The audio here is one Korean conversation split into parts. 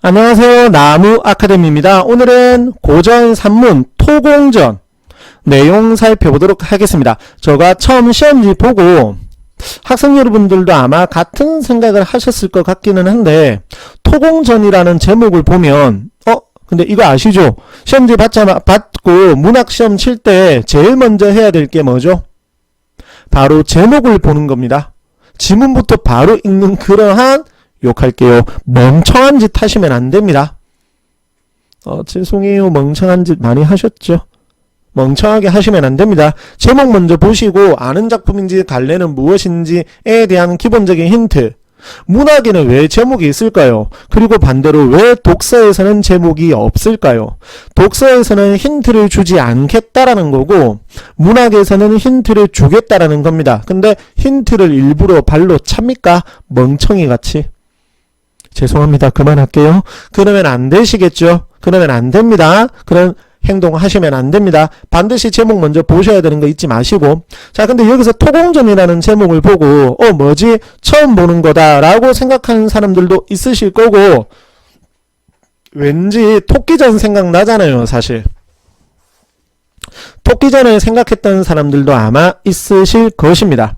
안녕하세요. 나무 아카데미입니다. 오늘은 고전 산문 토공전 내용 살펴보도록 하겠습니다. 제가 처음 시험지 보고 학생 여러분들도 아마 같은 생각을 하셨을 것 같기는 한데, 토공전이라는 제목을 보면 근데 이거 아시죠? 시험지 받고 문학시험 칠 때 제일 먼저 해야 될 게 뭐죠? 바로 제목을 보는 겁니다. 지문부터 바로 읽는 그러한, 욕할게요, 멍청한 짓 하시면 안 됩니다. 죄송해요. 멍청한 짓 많이 하셨죠? 멍청하게 하시면 안 됩니다. 제목 먼저 보시고 아는 작품인지 갈래는 무엇인지에 대한 기본적인 힌트. 문학에는 왜 제목이 있을까요? 그리고 반대로 왜 독서에서는 제목이 없을까요? 독서에서는 힌트를 주지 않겠다라는 거고, 문학에서는 힌트를 주겠다라는 겁니다. 근데 힌트를 일부러 발로 찹니까? 멍청이 같이. 죄송합니다. 그만할게요. 그러면 안 되시겠죠? 그러면 안 됩니다. 그런 행동하시면 안 됩니다. 반드시 제목 먼저 보셔야 되는 거 잊지 마시고. 자, 근데 여기서 토공전이라는 제목을 보고 뭐지? 처음 보는 거다 라고 생각하는 사람들도 있으실 거고, 왠지 토끼전 생각나잖아요. 사실 토끼전을 생각했던 사람들도 아마 있으실 것입니다.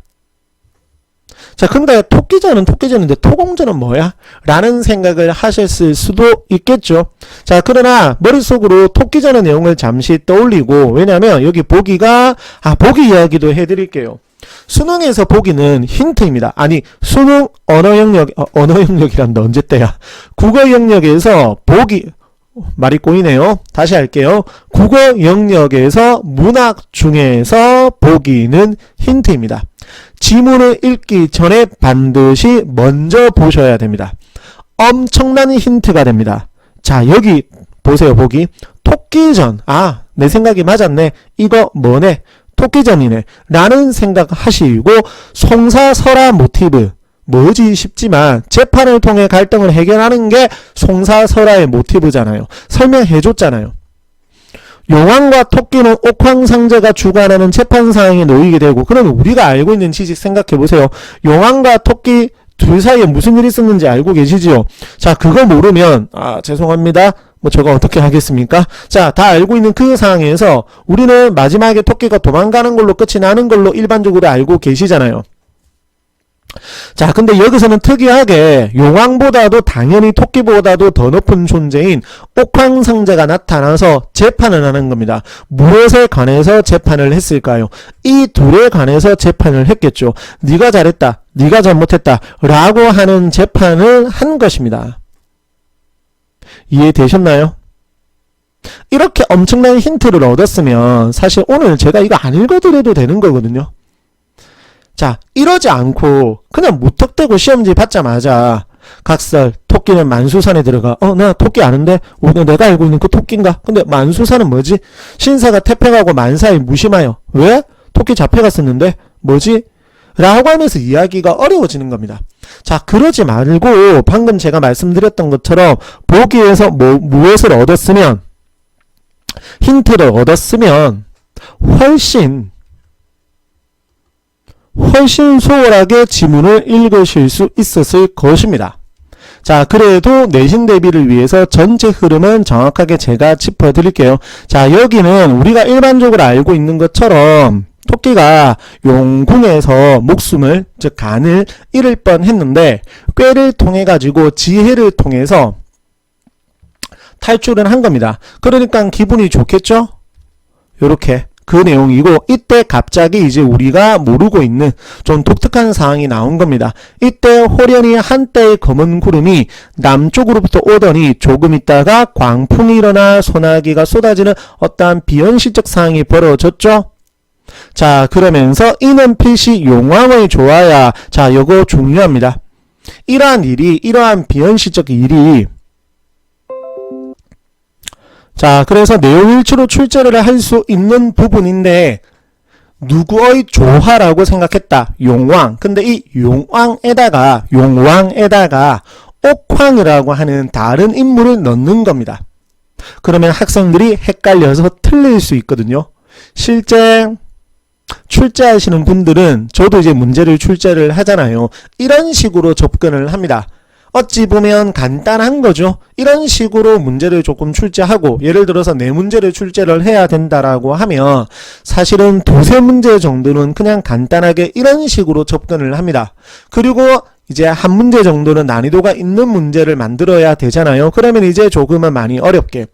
자, 근데 토끼전은 토끼전인데 토공전은 뭐야? 라는 생각을 하셨을 수도 있겠죠. 자, 그러나 머릿속으로 토끼전의 내용을 잠시 떠올리고, 왜냐면 여기 보기가, 보기 이야기도 해드릴게요. 수능에서 보기는 힌트입니다. 아니, 수능 언어 영역이란다. 언제 때야. 국어 영역에서 보기, 말이 꼬이네요. 다시 할게요. 국어 영역에서 문학 중에서 보기는 힌트입니다. 지문을 읽기 전에 반드시 먼저 보셔야 됩니다. 엄청난 힌트가 됩니다. 자, 여기 보세요. 보기. 토끼전. 내 생각이 맞았네. 이거 뭐네? 토끼전이네. 라는 생각하시고, 송사설화 모티브. 뭐지 싶지만 재판을 통해 갈등을 해결하는 게 송사설화의 모티브잖아요. 설명해줬잖아요. 용왕과 토끼는 옥황상제가 주관하는 재판사항에 놓이게 되고, 그러면 우리가 알고 있는 지식 생각해보세요. 용왕과 토끼 둘 사이에 무슨 일이 있었는지 알고 계시지요? 자, 그거 모르면 죄송합니다. 제가 어떻게 하겠습니까? 자, 다 알고 있는 그 상황에서 우리는 마지막에 토끼가 도망가는 걸로 끝이 나는 걸로 일반적으로 알고 계시잖아요. 자, 근데 여기서는 특이하게 용왕보다도 당연히 토끼보다도 더 높은 존재인 옥황상제가 나타나서 재판을 하는 겁니다. 무엇에 관해서 재판을 했을까요? 이 둘에 관해서 재판을 했겠죠. 네가 잘했다, 네가 잘못했다 라고 하는 재판을 한 것입니다. 이해되셨나요? 이렇게 엄청난 힌트를 얻었으면 사실 오늘 제가 이거 안 읽어드려도 되는 거거든요. 자, 이러지 않고 그냥 무턱대고 시험지 받자마자 각설, 토끼는 만수산에 들어가. 나 토끼 아는데? 내가 알고 있는 그 토끼인가? 근데 만수산은 뭐지? 신사가 태평하고 만사에 무심하여. 왜? 토끼 잡혀갔었는데? 뭐지? 라고 하면서 이야기가 어려워지는 겁니다. 자, 그러지 말고 방금 제가 말씀드렸던 것처럼 보기에서 무엇을 얻었으면, 힌트를 얻었으면 훨씬 수월하게 지문을 읽으실 수 있었을 것입니다. 자, 그래도 내신 대비를 위해서 전체 흐름은 정확하게 제가 짚어드릴게요. 자, 여기는 우리가 일반적으로 알고 있는 것처럼 토끼가 용궁에서 목숨을, 즉 간을 잃을 뻔했는데 꾀를 통해 가지고 지혜를 통해서 탈출을 한 겁니다. 그러니까 기분이 좋겠죠? 요렇게 그 내용이고, 이때 갑자기 이제 우리가 모르고 있는 좀 독특한 상황이 나온 겁니다. 이때 호련히 한때의 검은 구름이 남쪽으로부터 오더니 조금 있다가 광풍이 일어나 소나기가 쏟아지는 어떠한 비현실적 상황이 벌어졌죠. 자, 그러면서 이는 필시 용왕을 좋아야. 자, 요거 중요합니다. 이러한 비현실적 일이, 자, 그래서 내용일치로 출제를 할 수 있는 부분인데, 누구의 조화라고 생각했다? 용왕. 근데 이 용왕에다가 옥황이라고 하는 다른 인물을 넣는 겁니다. 그러면 학생들이 헷갈려서 틀릴 수 있거든요. 실제 출제하시는 분들은, 저도 이제 문제를 출제를 하잖아요. 이런 식으로 접근을 합니다. 어찌 보면 간단한 거죠. 이런 식으로 문제를 조금 출제하고 예를 들어서 네 문제를 출제를 해야 된다라고 하면 사실은 두세 문제 정도는 그냥 간단하게 이런 식으로 접근을 합니다. 그리고 이제 한 문제 정도는 난이도가 있는 문제를 만들어야 되잖아요. 그러면 이제 조금은 많이 어렵게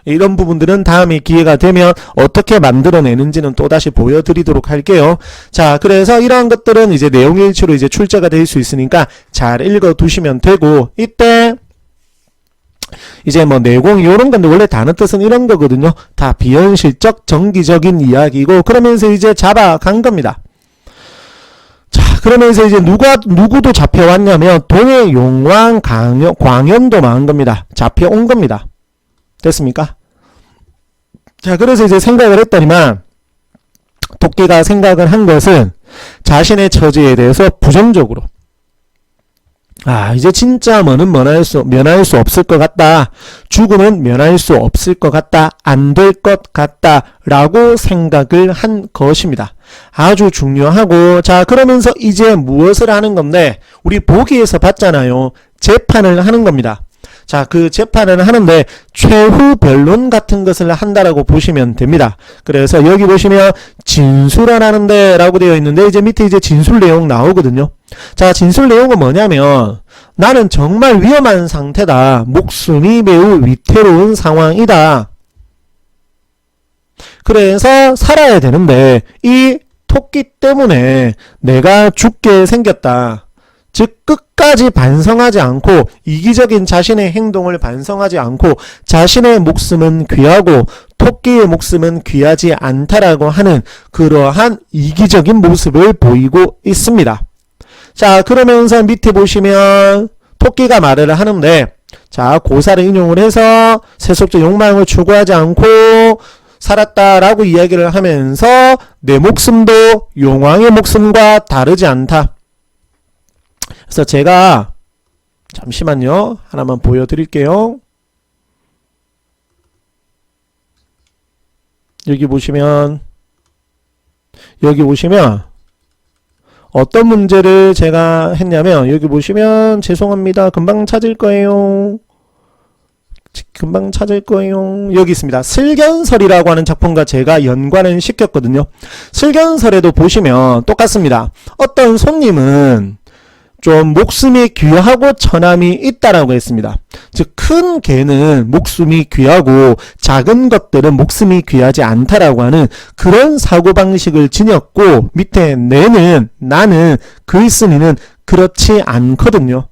이런 부분들은 다음에 기회가 되면 어떻게 만들어내는지는 또다시 보여드리도록 할게요. 자, 그래서 이러한 것들은 이제 내용일치로 이제 출제가 될 수 있으니까 잘 읽어두시면 되고, 이때 이제 뭐 내공 이런 건데 원래 단어 뜻은 이런 거거든요. 다 비현실적 정기적인 이야기고, 그러면서 이제 잡아간 겁니다. 자, 그러면서 이제 누구도 잡혀왔냐면 동해 용왕 광연도 망한 겁니다. 잡혀온 겁니다. 됐습니까? 자, 그래서 이제 생각을 했더니만 토끼가 생각을 한 것은 자신의 처지에 대해서 부정적으로, 이제 진짜 뭐는 면할 수 없을 것 같다. 죽음은 면할 수 없을 것 같다. 안 될 것 같다. 라고 생각을 한 것입니다. 아주 중요하고, 자, 그러면서 이제 무엇을 하는 건데, 우리 보기에서 봤잖아요. 재판을 하는 겁니다. 자, 그 재판을 하는데 최후 변론 같은 것을 한다라고 보시면 됩니다. 그래서 여기 보시면 진술하라는데 라고 되어 있는데 이제 밑에 이제 진술 내용 나오거든요. 자, 진술 내용은 뭐냐면 나는 정말 위험한 상태다. 목숨이 매우 위태로운 상황이다. 그래서 살아야 되는데 이 토끼 때문에 내가 죽게 생겼다. 즉 끝까지 반성하지 않고 이기적인 자신의 행동을 반성하지 않고 자신의 목숨은 귀하고 토끼의 목숨은 귀하지 않다라고 하는 그러한 이기적인 모습을 보이고 있습니다. 자, 그러면서 밑에 보시면 토끼가 말을 하는데, 자, 고사를 인용을 해서 세속적 욕망을 추구하지 않고 살았다라고 이야기를 하면서 내 목숨도 용왕의 목숨과 다르지 않다. 그래서 제가 잠시만요. 하나만 보여드릴게요. 여기 보시면 어떤 문제를 제가 했냐면 여기 보시면 죄송합니다. 금방 찾을 거예요. 여기 있습니다. 슬견설이라고 하는 작품과 제가 연관을 시켰거든요. 슬견설에도 보시면 똑같습니다. 어떤 손님은 좀 목숨이 귀하고 천함이 있다라고 했습니다. 즉 큰 개는 목숨이 귀하고 작은 것들은 목숨이 귀하지 않다라고 하는 그런 사고방식을 지녔고, 밑에 나는 글쓴이는 그렇지 않거든요.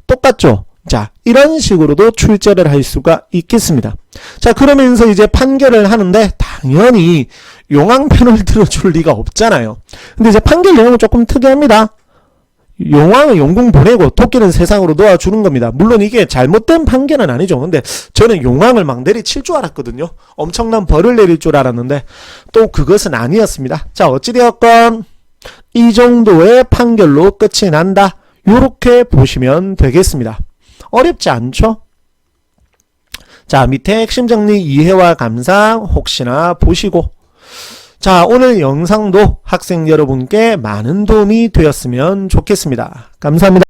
똑같죠? 자, 이런 식으로도 출제를 할 수가 있겠습니다. 자, 그러면서 이제 판결을 하는데 당연히 용왕편을 들어줄 리가 없잖아요. 근데 이제 판결 내용은 조금 특이합니다. 용왕은 용궁 보내고 토끼는 세상으로 놓아주는 겁니다. 물론 이게 잘못된 판결은 아니죠. 근데 저는 용왕을 막 내리칠 줄 알았거든요. 엄청난 벌을 내릴 줄 알았는데 또 그것은 아니었습니다. 자, 어찌되었건 이 정도의 판결로 끝이 난다. 요렇게 보시면 되겠습니다. 어렵지 않죠? 자, 밑에 핵심 정리 이해와 감상 혹시나 보시고, 자, 오늘 영상도 학생 여러분께 많은 도움이 되었으면 좋겠습니다. 감사합니다.